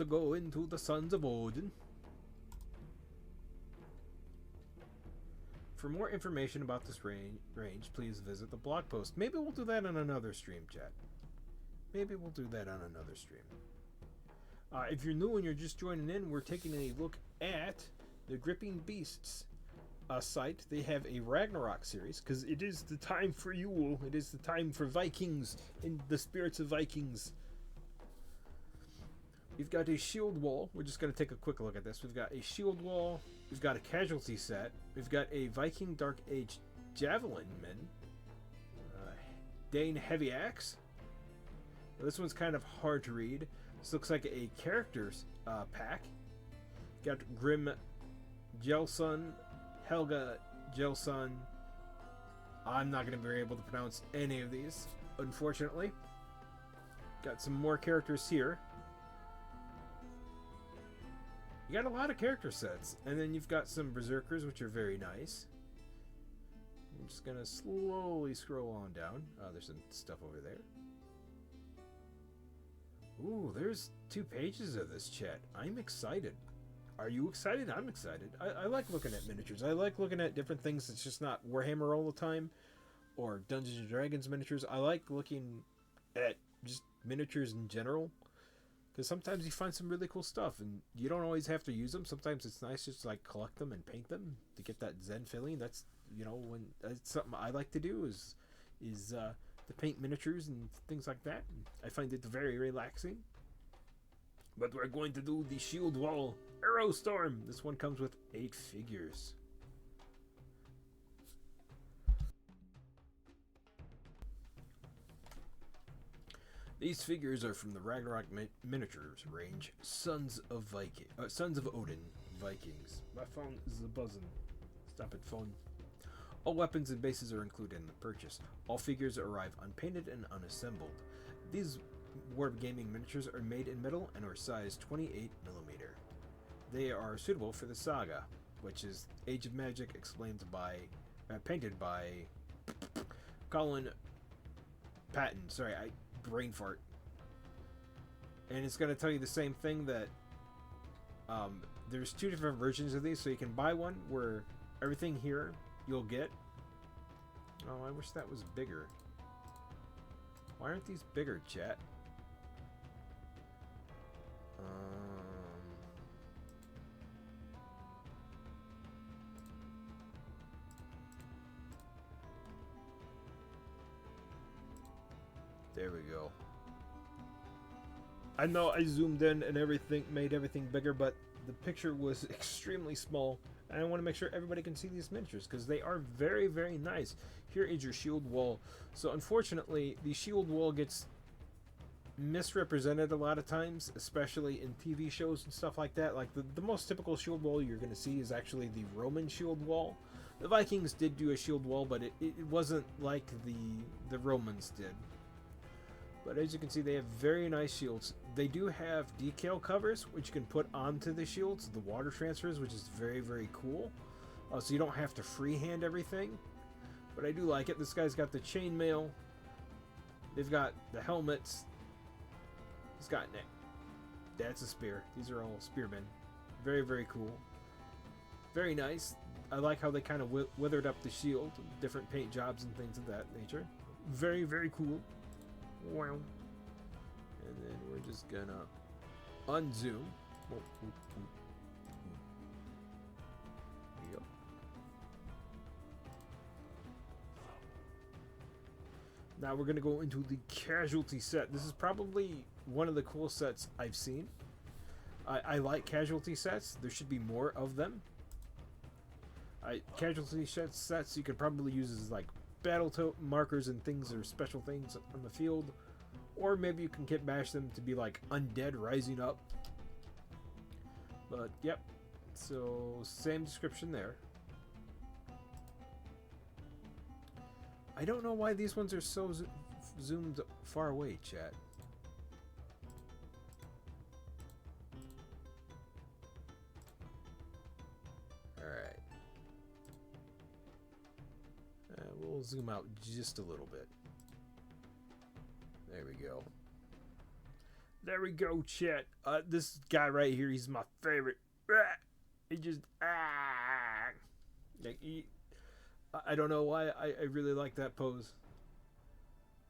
to go into the Sons of Odin. For more information about this range, please visit the blog post. Maybe we'll do that on another stream, chat. Maybe we'll do that on another stream. If you're new and you're just joining in, we're taking a look at the Gripping Beasts site. They have a Ragnarok series, because it is the time for Yule. It is the time for Vikings and the spirits of Vikings. We've got a shield wall. We're just going to take a quick look at this. We've got a shield wall. We've got a casualty set. We've got a Viking Dark Age Javelin Men. Dane Heavy Axe. Now, this one's kind of hard to read. This looks like a characters pack. Got Grim Gelson, Helga Gelson. I'm not going to be able to pronounce any of these, unfortunately. Got some more characters here. You got a lot of character sets, and then you've got some berserkers, which are very nice. I'm just gonna slowly scroll on down. There's some stuff over there. Ooh, there's 2 pages of this, chat. I'm excited. Are you excited? I'm excited. I like looking at miniatures. I like looking at different things. It's just not Warhammer all the time, or Dungeons and Dragons miniatures. I like looking at just miniatures in general. Because sometimes you find some really cool stuff, and you don't always have to use them. Sometimes it's nice just to like collect them and paint them to get that zen feeling. That's, you know, when that's something I like to do is to paint miniatures and things like that. I find it very relaxing. But we're going to do the Shield Wall Arrow Storm. This one comes with 8 figures. These figures are from the Ragnarok miniatures range, Sons of Odin Vikings. My phone is buzzing. Stop it, phone. All weapons and bases are included in the purchase. All figures arrive unpainted and unassembled. These Warp Gaming miniatures are made in metal and are sized 28mm. They are suitable for the saga, which is Age of Magic, painted by Colin Patton. Sorry, brain fart. And it's going to tell you the same thing, that there's 2 different versions of these, so you can buy one where everything here you'll get. Oh, I wish that was bigger. Why aren't these bigger, chat? There we go. I know I zoomed in and made everything bigger, but the picture was extremely small, and I want to make sure everybody can see these miniatures because they are very, very nice. Here is your shield wall. So unfortunately, the shield wall gets misrepresented a lot of times, especially in TV shows and stuff like that. Like the most typical shield wall you're going to see is actually the Roman shield wall. The Vikings did do a shield wall, but it wasn't like the Romans did. But as you can see, they have very nice shields. They do have decal covers, which you can put onto the shields, the water transfers, which is very, very cool. So you don't have to freehand everything. But I do like it. This guy's got the chainmail. They've got the helmets. He's got neck. That's a spear. These are all spearmen. Very, very cool. Very nice. I like how they kind of withered up the shield. Different paint jobs and things of that nature. Very, very cool. Wow. And then we're just gonna unzoom. There you go. Now we're gonna go into the casualty set. This is probably one of the cool sets I've seen. I like casualty sets. There should be more of them. Casualty sets you could probably use as like battle markers and things, or special things on the field, or maybe you can kit bash them to be like undead rising up. But yep, so same description there. I don't know why these ones are so zoomed far away, chat. Alright. We'll zoom out just a little bit. There we go. There we go, chat. This guy right here, he's my favorite. He just like I don't know why I really like that pose.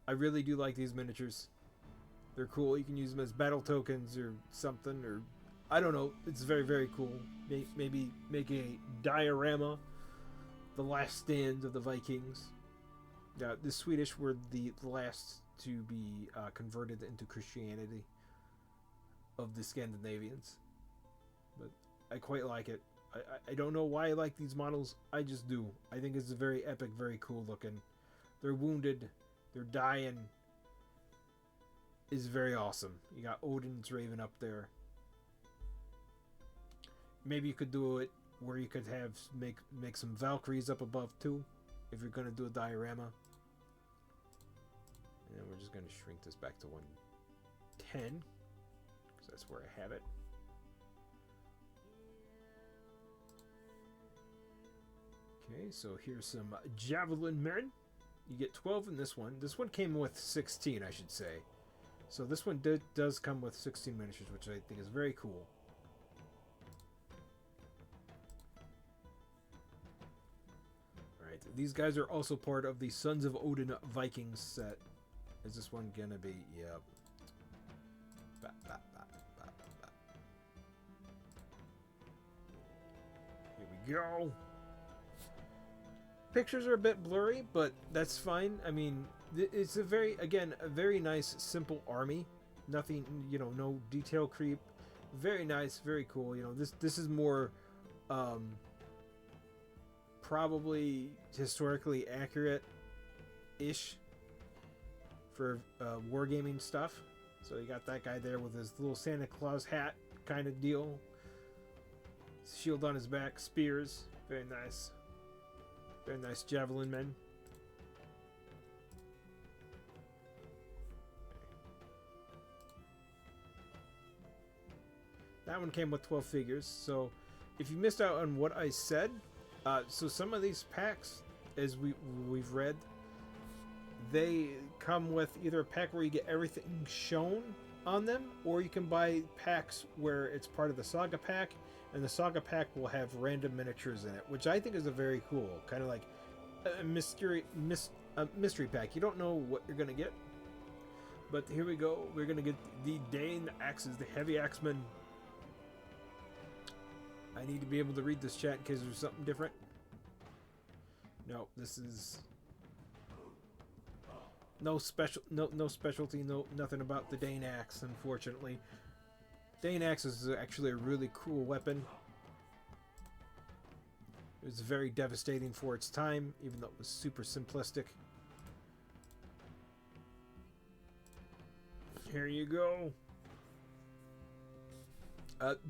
I really do like these miniatures. They're cool. You can use them as battle tokens or something, or I don't know. It's very, very cool. Maybe make a diorama, the last stand of the Vikings. The Swedish were the last to be converted into Christianity of the Scandinavians. But I quite like it. I don't know why I like these models. I just do. I think it's very epic, very cool looking. They're wounded. They're dying. Is very awesome. You got Odin's Raven up there. Maybe you could do it where you could have make some Valkyries up above too, if you're gonna do a diorama. And then we're just gonna shrink this back to 110, because that's where I have it. Okay, so here's some Javelin Men. You get 12 in this one. This one came with 16, I should say. So this one does come with 16 miniatures, which I think is very cool. Alright, these guys are also part of the Sons of Odin Vikings set. Is this one gonna be? Yep. Here we go. Pictures are a bit blurry, but that's fine. I mean, it's a very nice, simple army. Nothing, no detail creep. Very nice, very cool. This is more probably historically accurate-ish for wargaming stuff. So you got that guy there with his little Santa Claus hat kind of deal. Shield on his back, spears. Very nice. Very nice Javelin Men. That one came with 12 figures, so if you missed out on what I said, so some of these packs, as we've read, they come with either a pack where you get everything shown on them, or you can buy packs where it's part of the Saga pack, and the Saga pack will have random miniatures in it, which I think is a very cool, kind of like a mystery pack. You don't know what you're gonna get, but here we go. We're gonna get the Dane axes, the heavy axemen. I need to be able to read this chat in case there's something different. No, this is no specialty, nothing about the Dane axe, unfortunately. Dane axe is actually a really cool weapon. It was very devastating for its time, even though it was super simplistic. Here you go.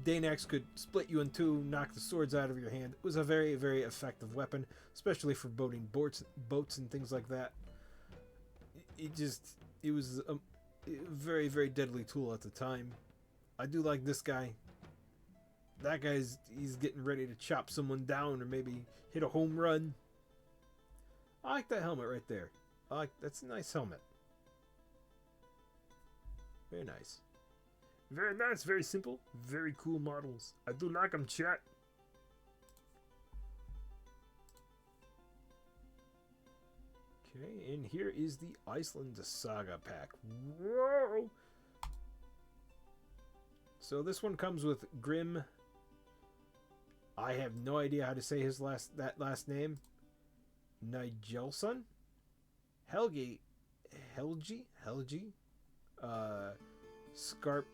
Dane axe could split you in two, knock the swords out of your hand. It was a very, very effective weapon, especially for boating boats and things like that. It was a very, very deadly tool at the time. I do like this guy. That he's getting ready to chop someone down or maybe hit a home run. I like that helmet right there. That's a nice helmet. Very nice. Very nice, very simple, very cool models. I do like them, chat. Okay, and here is the Iceland Saga pack. Whoa! So this one comes with Grim. I have no idea how to say that last name. Nigelson? Helgi. Scarpinit.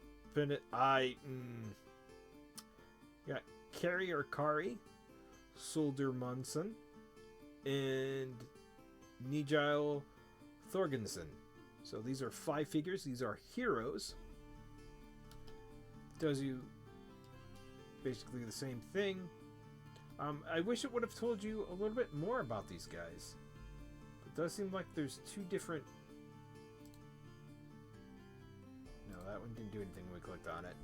Got Kari or Kari, Soldermunson, and Nigel Thorgensen. So these are 5 figures. These are heroes. Tells you basically the same thing. I wish it would have told you a little bit more about these guys. It does seem like there's 2 different... No, that one didn't do anything when we clicked on it.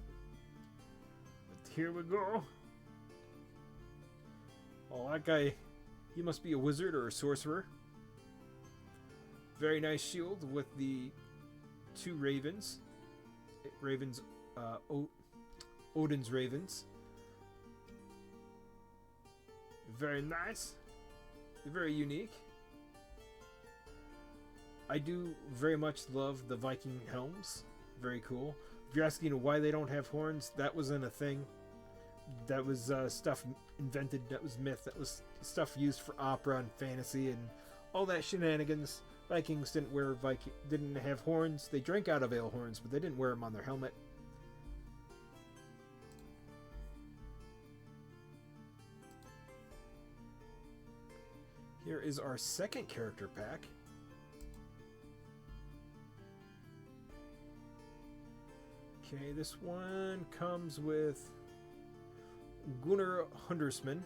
But here we go. Oh, that guy, he must be a wizard or a sorcerer. Very nice shield with the 2 ravens. ravens, Odin's ravens. Very nice. Very unique. I do very much love the Viking helms. Very cool. If you're asking why they don't have horns, that wasn't a thing. That was stuff invented. That was myth. That was stuff used for opera and fantasy and all that shenanigans. Vikings didn't have horns. They drank out of ale horns, but they didn't wear them on their helmet. Here is our second character pack. Okay, this one comes with Gunnar Hundersman,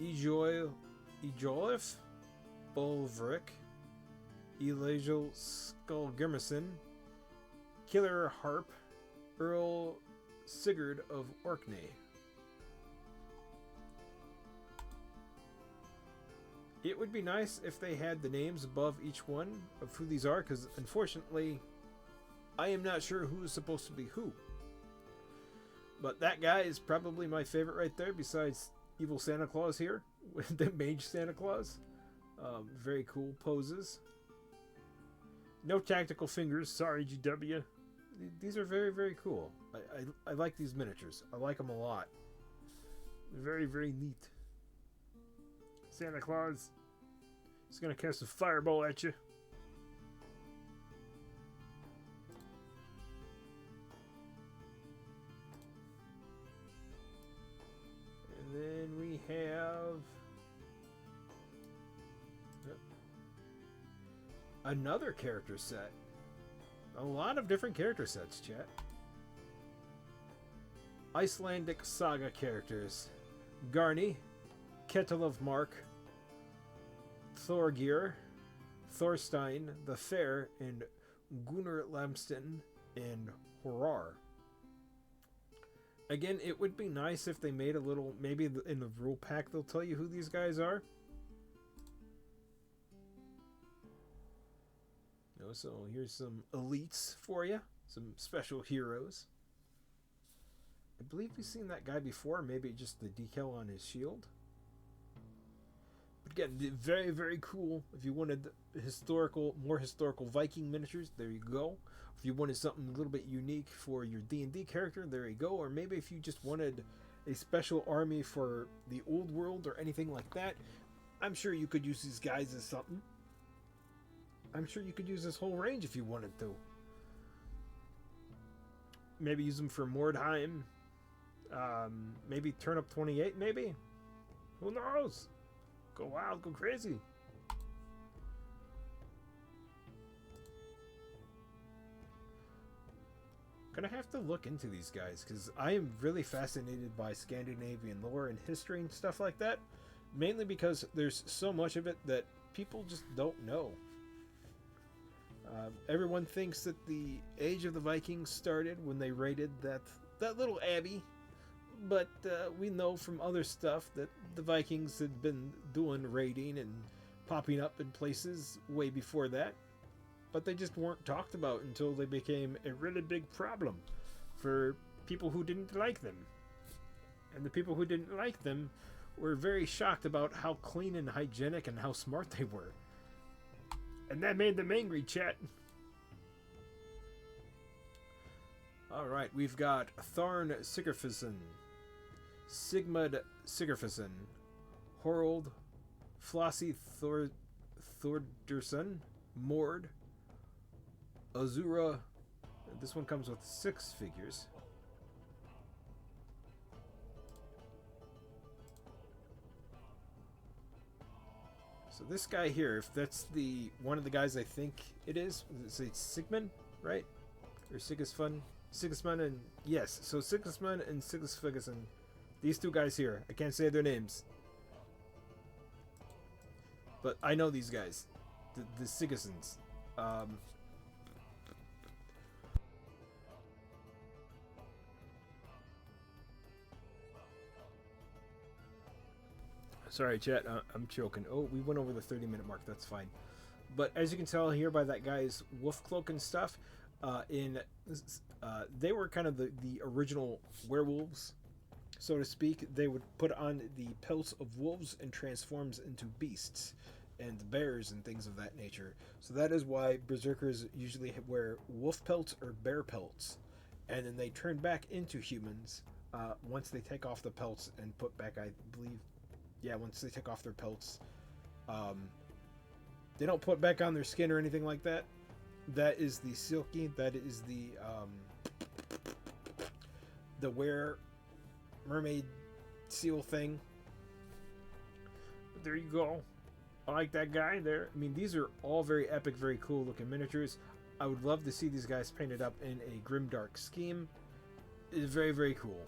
Ejolif Bolvrick, Elijah Skullgrimson, Killer Harp, Earl Sigurd of Orkney. It would be nice if they had the names above each one of who these are, because unfortunately, I am not sure who is supposed to be who. But that guy is probably my favorite right there, besides Evil Santa Claus here, with the Mage Santa Claus. Very cool poses. No tactical fingers, sorry GW. These are very, very cool. I like these miniatures. I like them a lot. Very, very neat. Santa Claus is going to cast a fireball at you. And then we have another character set. A lot of different character sets, chat. Icelandic saga characters. Garni, Kettle of Mark, Thorgir, Thorstein the Fair, and Gunnar Lamston and Horar. Again, it would be nice if they made a little, maybe in the rule pack they'll tell you who these guys are. So here's some elites for you, some special heroes. I believe we've seen that guy before, maybe just the decal on his shield. But again, very, very cool. If you wanted more historical Viking miniatures, there you go. If you wanted something a little bit unique for your D&D character, there you go. Or maybe if you just wanted a special army for the old world or anything like that, I'm sure you could use these guys as something. I'm sure you could use this whole range if you wanted to. Maybe use them for Mordheim. Maybe Turnip 28, maybe? Who knows? Go wild, go crazy. Gonna have to look into these guys, because I am really fascinated by Scandinavian lore and history and stuff like that. Mainly because there's so much of it that people just don't know. Everyone thinks that the age of the Vikings started when they raided that little abbey, but we know from other stuff that the Vikings had been doing raiding and popping up in places way before that, but they just weren't talked about until they became a really big problem for people who didn't like them. And the people who didn't like them were very shocked about how clean and hygienic and how smart they were. And that made them angry, chat. Alright, we've got Tharn Sigurfissen, Sigmund Sigurfissen, Horold, Flossie Thorderson, Mord, Azura. This one comes with 6 figures. So this guy here, if that's one of the guys I think it is it Sigmund, right? Or Sigismund? Sigismund and... Yes, so Sigismund and Sigisfigason. These two guys here. I can't say their names. But I know these guys. The Sigisons. Sorry, chat. I'm choking. Oh, we went over the 30-minute mark. That's fine. But as you can tell here by that guy's wolf cloak and stuff, In they were kind of the original werewolves, so to speak. They would put on the pelts of wolves and transforms into beasts and bears and things of that nature. So that is why berserkers usually wear wolf pelts or bear pelts, and then they turn back into humans once they take off the pelts and put back, I believe, yeah, once they take off their pelts. Um, they don't put back on their skin or anything like that. That is the silky. That is the were mermaid seal thing. But there you go. I like that guy there. I mean, these are all very epic, very cool looking miniatures. I would love to see these guys painted up in a grimdark scheme. It's very, very cool.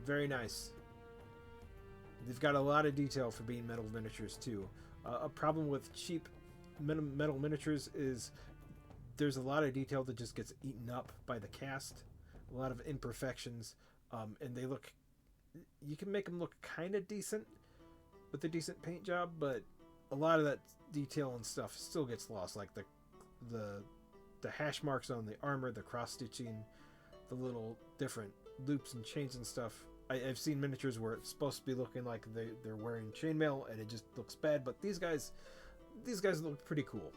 Very nice. They've got a lot of detail for being metal miniatures too. A problem with cheap metal miniatures is there's a lot of detail that just gets eaten up by the cast. A lot of imperfections, and they look. You can make them look kind of decent with a decent paint job, but a lot of that detail and stuff still gets lost, like the hash marks on the armor, the cross stitching, the little different loops and chains and stuff. I've seen miniatures where it's supposed to be looking like they're wearing chainmail and it just looks bad, but these guys look pretty cool.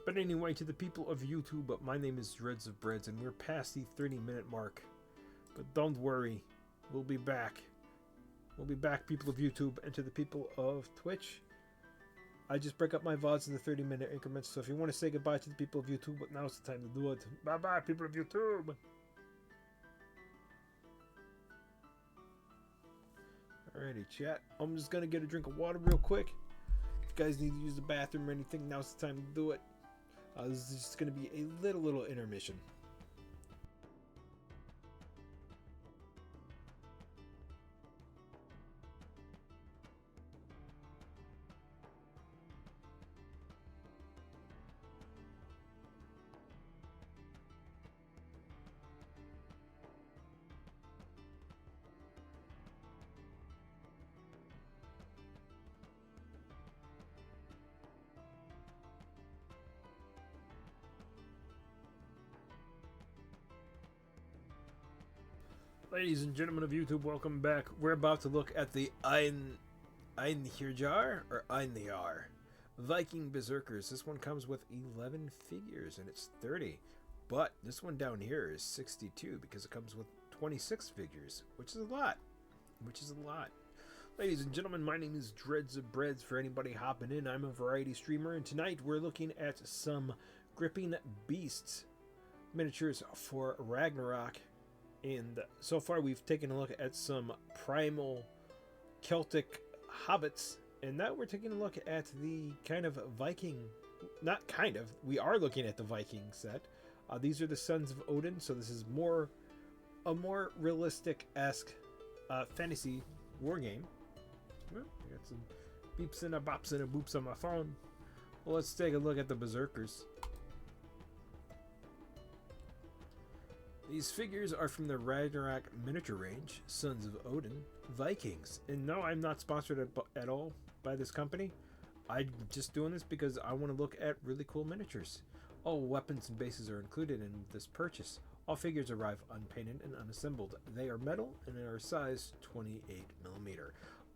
But anyway, to the people of YouTube, my name is Dreads of Breads, and we're past the 30-minute mark. But don't worry, we'll be back. We'll be back, people of YouTube, and to the people of Twitch. I just break up my VODs in the 30-minute increments, so if you want to say goodbye to the people of YouTube, now's the time to do it. Bye-bye, people of YouTube! Alrighty, chat. I'm just gonna get a drink of water real quick. If you guys need to use the bathroom or anything, now's the time to do it. This is just gonna be a little intermission. Ladies and gentlemen of YouTube, welcome back. We're about to look at the Einherjar or Einjar Viking Berserkers. This one comes with 11 figures and it's 30. But this one down here is 62 because it comes with 26 figures, which is a lot. Ladies and gentlemen, my name is Dreads of Breads for anybody hopping in. I'm a variety streamer, and tonight we're looking at some gripping beasts miniatures for Ragnarok. And so far we've taken a look at some primal Celtic hobbits, and now we're taking a look at the kind of Viking, not kind of, we are looking at the Viking set. These are the Sons of Odin, so this is a more realistic-esque fantasy war game. Well, I got some beeps and a bops and a boops on my phone. Well, let's take a look at the Berserkers. These figures are from the Ragnarok miniature range, Sons of Odin, Vikings. And no, I'm not sponsored at all by this company. I'm just doing this because I want to look at really cool miniatures. All weapons and bases are included in this purchase. All figures arrive unpainted and unassembled. They are metal and are size 28mm.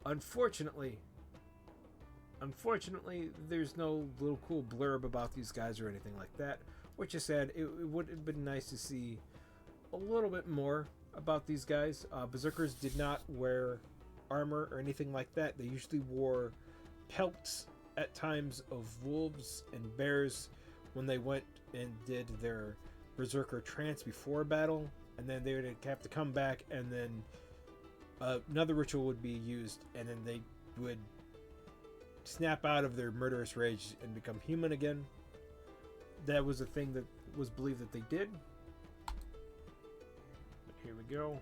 Unfortunately, there's no little cool blurb about these guys or anything like that, which is sad. It would have been nice to see a little bit more about these guys. Berserkers did not wear armor or anything like that. They usually wore pelts at times of wolves and bears when they went and did their Berserker trance before battle, and then they would have to come back, and then another ritual would be used, and then they would snap out of their murderous rage and become human again. That was a thing that was believed that they did. Here we go.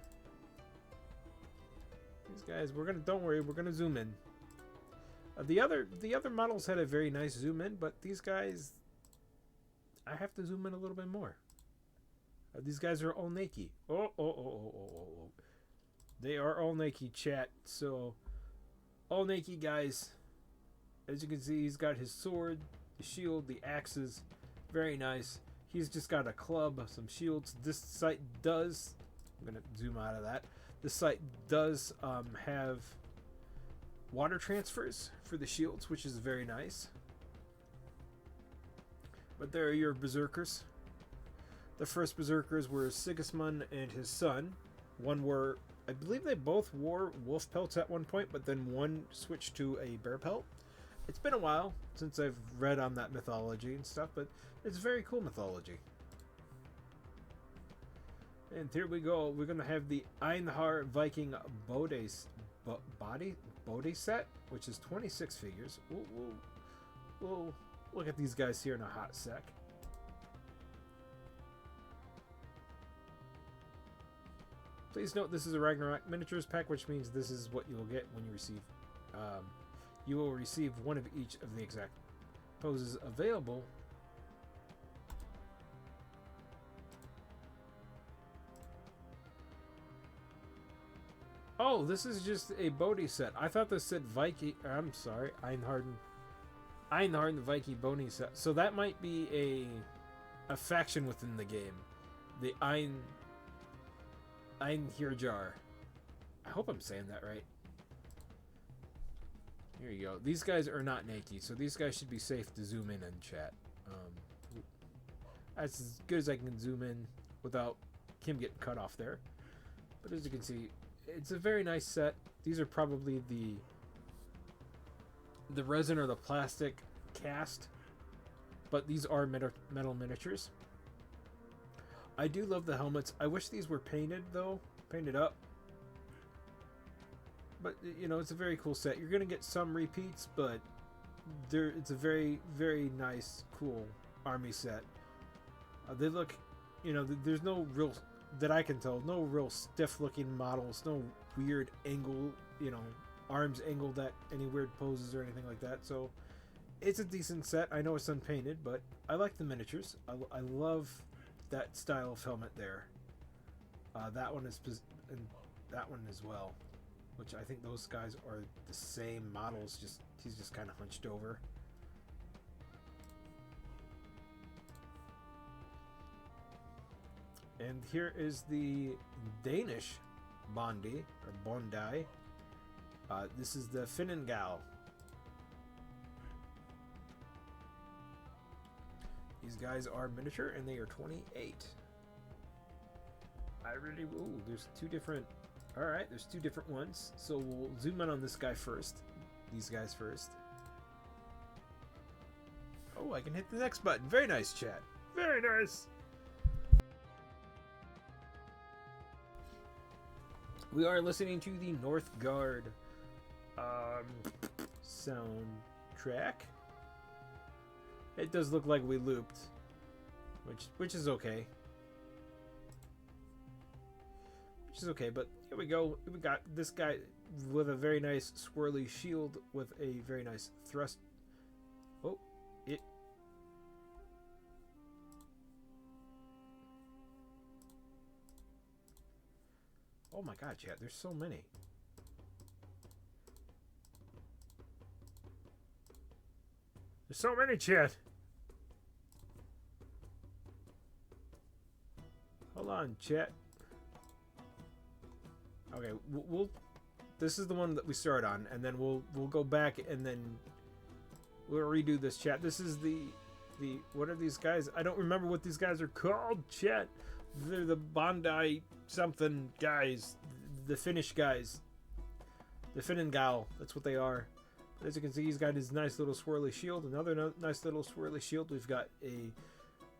These guys, don't worry, we're gonna zoom in. The other models had a very nice zoom in, but these guys, I have to zoom in a little bit more. These guys are all naked. Oh. They are all naked, chat. So, all naked guys. As you can see, he's got his sword. the shield, the axes, very nice. He's just got a club, some shields. This site does, I'm gonna zoom out of that. This site does have water transfers for the shields, which is very nice. But there are your berserkers. The first berserkers were Sigismund and his son. One were, I believe they both wore wolf pelts at one point, but then one switched to a bear pelt. It's been a while since I've read on that mythology and stuff, but it's very cool mythology. And here we go. We're going to have the Einhar Viking body set, which is 26 figures. We'll look at these guys here in a hot sec. Please note this is a Ragnarok miniatures pack, which means this is what you will get when you receive. You will receive one of each of the exact poses available. Oh, this is just a Bodhi set. I thought this said Viking. I'm sorry, Einharden the Viking Bodhi set. So that might be a faction within the game. The Einherjar. I hope I'm saying that right. Here you go. These guys are not naked, so these guys should be safe to zoom in and chat. That's as good as I can zoom in without Kim getting cut off there. But as you can see, it's a very nice set. These are probably the resin or the plastic cast, but these are metal miniatures. I do love the helmets. I wish these were painted though, painted up. But you know, it's a very cool set. You're gonna get some repeats, but it's a very, very nice, cool army set. They look, you know, there's no real, that I can tell, no real stiff looking models, no weird angle, you know, arms angled at any weird poses or anything like that. So it's a decent set. I know it's unpainted, but I like the miniatures. I love that style of helmet there. That one is, and that one as well, which I think those guys are the same models, just he's just kind of hunched over. And here is the Danish Bondi, or Bondi. This is the Finnengal. These guys are miniature and they are 28. Ooh, there's two different, alright, there's two different ones. So we'll zoom in on this guy first. These guys first. Oh, I can hit the next button. Very nice, chat. Very nice. We are listening to the Northgard soundtrack. It does look like we looped, which is okay. Which is okay, but here we go. We got this guy with a very nice swirly shield with a very nice thrust. Oh, it. Oh my god, chat, there's so many. There's so many, chat. Hold on, chat. Okay, we'll this is the one that we start on, and then we'll go back and then we'll redo this, chat. This is the what are these guys? I don't remember what these guys are called, chat. They're the Bondi something guys, the Finnish guys, the Finnengal. That's what they are. As you can see, he's got his nice little swirly shield. Another nice little swirly shield. We've got a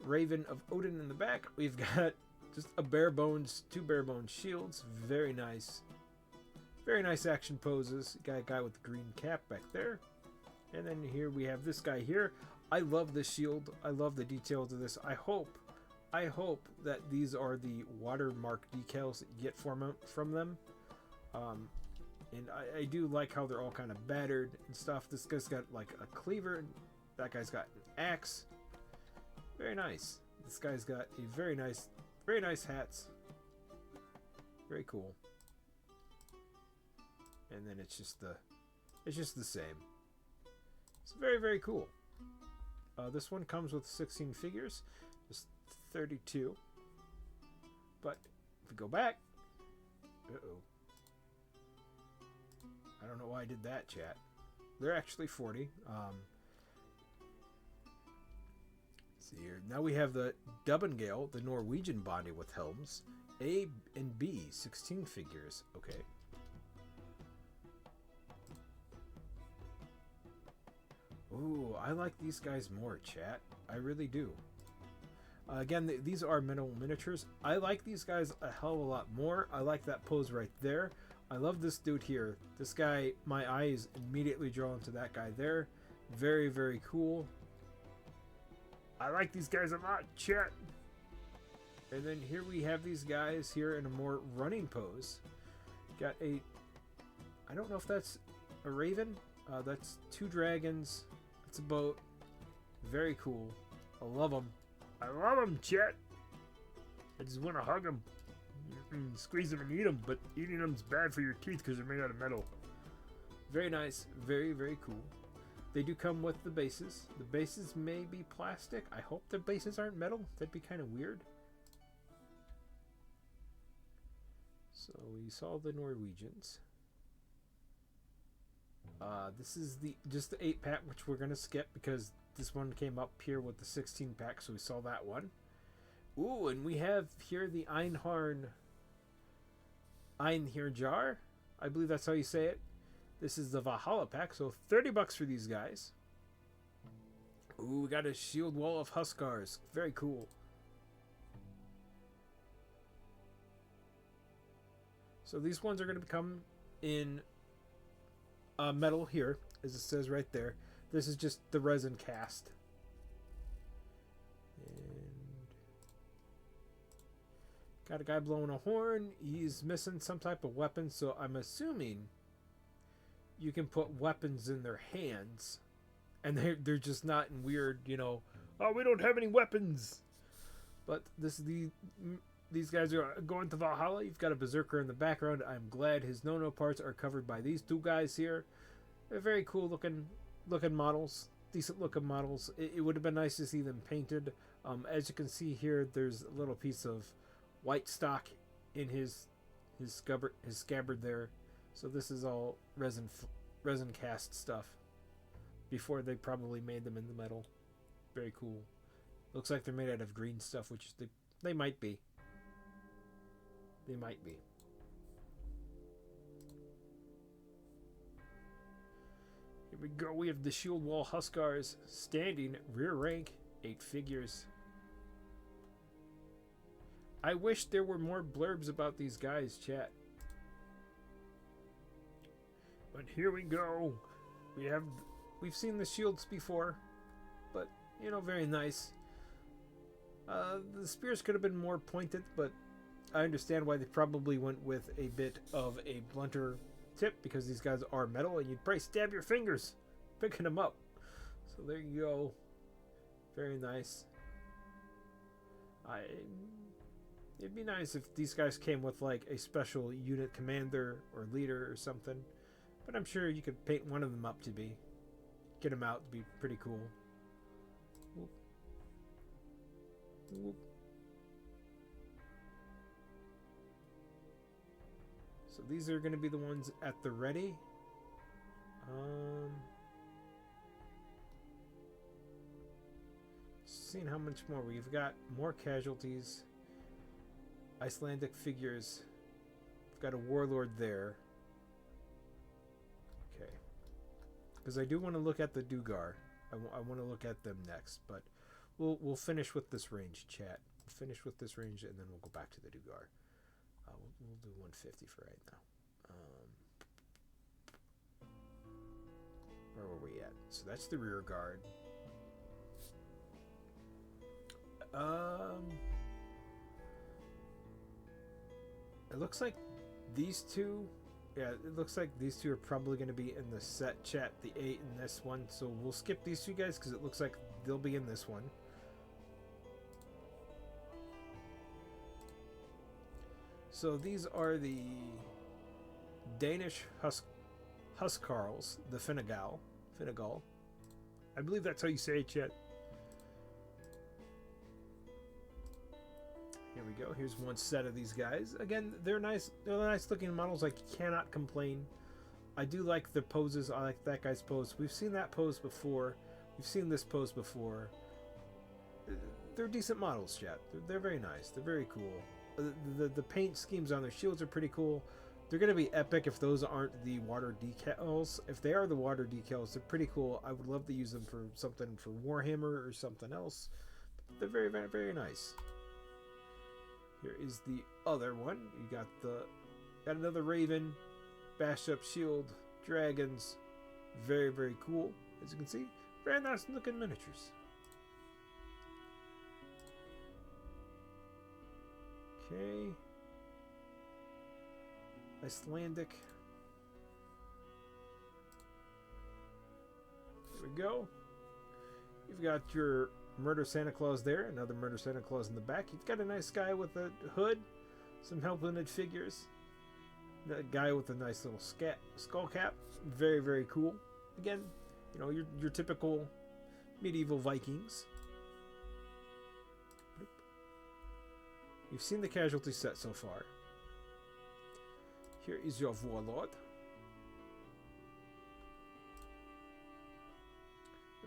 Raven of Odin in the back. We've got just a two bare bones shields. Very nice. Very nice action poses. Got a guy with the green cap back there. And then here we have this guy here. I love this shield. I love the details of this. I hope that these are the watermark decals that you get from them. And I do like how they're all kind of battered and stuff. This guy's got like a cleaver. That guy's got an axe. Very nice. This guy's got a very nice hats. Very cool. And then it's just the same. It's very, very cool. This one comes with 16 figures, just 32. But if we go back, uh-oh. I don't know why I did that, chat. They're actually 40. See here. Now we have the Dubbengale, the Norwegian body with helms. A and B, 16 figures. Okay. Ooh, I like these guys more, chat. I really do. Again, these are metal miniatures. I like these guys a hell of a lot more. I like that pose right there. I love this dude here. This guy, my eye is immediately drawn to that guy there. Very, very cool. I like these guys a lot, chat. And then here we have these guys here in a more running pose. Got a... I don't know if that's a raven. That's 2 dragons. It's a boat. Very cool. I love them. I love them, chat. I just want to hug them. Squeeze them and eat them, but eating them's bad for your teeth because they're made out of metal. Very nice. Very, very cool. They do come with the bases. The bases may be plastic. I hope the bases aren't metal. That'd be kind of weird. So we saw the Norwegians. This is just the 8-pack, which we're going to skip because this one came up here with the 16-pack, so we saw that one. Ooh, and we have here the Einhir jar. I believe that's how you say it. This is the Valhalla pack, so 30 bucks for these guys. Ooh, we got a shield wall of Huskars. Very cool. So these ones are going to come in metal here, as it says right there. This is just the resin cast. And got a guy blowing a horn. He's missing some type of weapon, so I'm assuming you can put weapons in their hands. And they're just not in weird, you know, oh, we don't have any weapons. But these guys are going to Valhalla. You've got a berserker in the background. I'm glad his no-no parts are covered by these 2 guys here. They're very cool looking models. Decent looking models. It would have been nice to see them painted. As you can see here, there's a little piece of white stock in his scabbard there. So this is all resin cast stuff. Before they probably made them in the metal. Very cool. Looks like they're made out of green stuff, which they might be. They might be. Here we go. We have the shield wall Huskars standing rear rank, 8 figures. I wish there were more blurbs about these guys, chat. But here we go. We've seen the shields before, but you know, very nice. The spears could have been more pointed, but I understand why they probably went with a bit of a blunter tip, because these guys are metal and you'd probably stab your fingers picking them up. So there you go. Very nice. It'd be nice if these guys came with like a special unit commander or leader or something, but I'm sure you could paint one of them up to get them out to be pretty cool. Whoop. Whoop. So these are going to be the ones at the ready. Seeing how much more we've got. More casualties. Icelandic figures. We've got a warlord there. Okay. Because I do want to look at the Dugar. I want to look at them next, but we'll finish with this range, chat. We'll finish with this range, and then we'll go back to the Dugar. We'll do 150 for right now. Where were we at? So that's the rear guard. It looks like these two. Yeah, it looks like these two are probably going to be in the set, chat. The 8 and this one. So we'll skip these two guys because it looks like they'll be in this one. So these are the Danish Huskarls, the Finnegal. I believe that's how you say it, chat. we go. Here's one set of these guys. Again, they're nice. They're nice looking models. I cannot complain. I do like the poses. I like that guy's pose. We've seen that pose before. We've seen this pose before. They're decent models, chat. They're very nice. They're very cool. The paint schemes on their shields are pretty cool. They're going to be epic if those aren't the water decals. If they are the water decals, they're pretty cool. I would love to use them for something for Warhammer or something else. They're very, very, very nice. Here is the other one. You got another Raven, bashed up shield, dragons. Very, very cool. As you can see, very nice looking miniatures. Okay. Icelandic. There we go. You've got your Murder Santa Claus there, another Murder Santa Claus in the back. You've got a nice guy with a hood, some help-limited figures. That guy with a nice little skull cap. Very, very cool. Again, you know, your typical medieval Vikings. You've seen the casualty set so far. Here is your Warlord.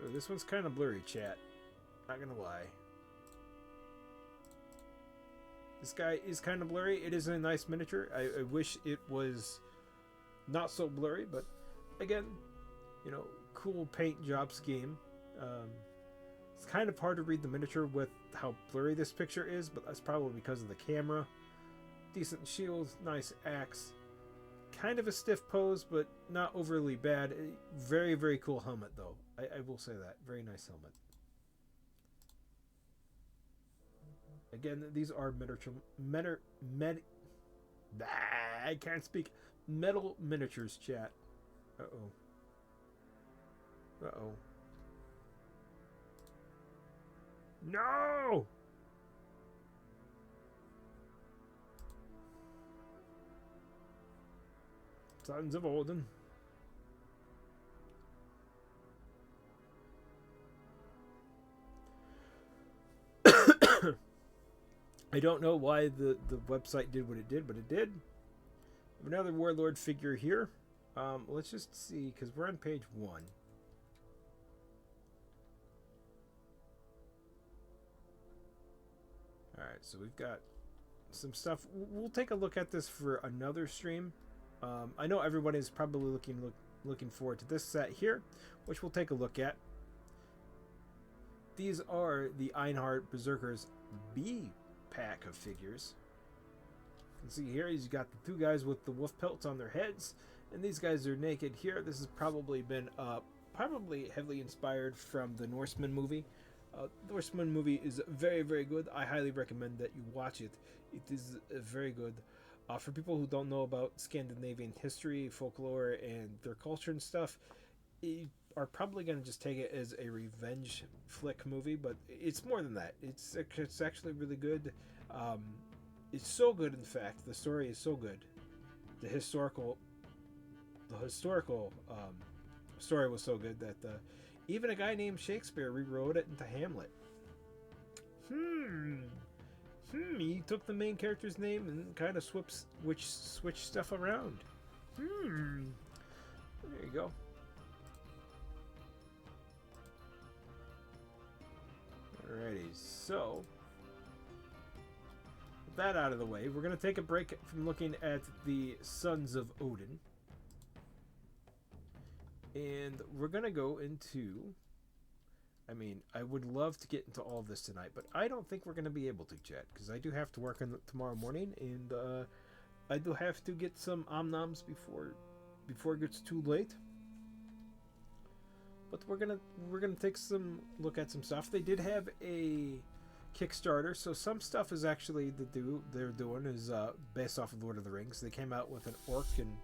Oh, this one's kind of blurry, chat. Not gonna lie. This guy is kind of blurry. It is a nice miniature. I wish it was not so blurry, but again, you know, cool paint job scheme. It's kind of hard to read the miniature with how blurry this picture is, but that's probably because of the camera. Decent shield, nice axe. Kind of a stiff pose, but not overly bad. Very, very cool helmet, though. I will say that. Very nice helmet. Again, these are I can't speak. Metal miniatures, chat. Uh-oh. Uh-oh. No! Sons of Odin. I don't know why the website did what it did, but it did. Another Warlord figure here. Let's just see, because we're on page 1. Alright, so we've got some stuff. We'll take a look at this for another stream. I know everyone is probably looking forward to this set here, which we'll take a look at. These are the Einhard Berserkers B pack of figures. You can see here he's got the two guys with the wolf pelts on their heads, and these guys are naked here. This has probably been probably heavily inspired from the Norseman movie. The Norseman movie is very, very good. I highly recommend that you watch it. It is very good. For people who don't know about Scandinavian history, folklore, and their culture and stuff, you are probably going to just take it as a revenge flick movie, but it's more than that. It's actually really good. It's so good, in fact. The story is so good. The historical story was so good that even a guy named Shakespeare rewrote it into Hamlet. He took the main character's name and kind of switched stuff around. There you go. Alrighty, so with that out of the way, we're going to take a break from looking at the Sons of Odin. And we're going to go into... I mean, I would love to get into all of this tonight, but I don't think we're going to be able to, chat, because I do have to work on tomorrow morning, and I do have to get some omnoms before it gets too late. But we're gonna take some look at some stuff. They did have a Kickstarter, so some stuff is actually they're doing is based off of Lord of the Rings. They came out with an orc and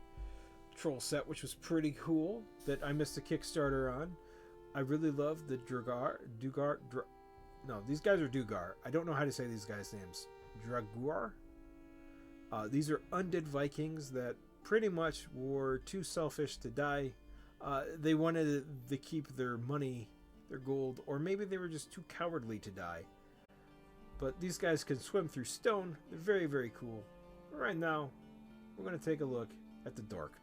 troll set, which was pretty cool. That I missed a Kickstarter on. I really love the no, these guys are Dugar. I don't know how to say these guys' names. Draguar. These are undead Vikings that pretty much were too selfish to die. They wanted to keep their money, their gold, or maybe they were just too cowardly to die. But these guys can swim through stone. They're very, very cool. But right now, we're going to take a look at the Dork.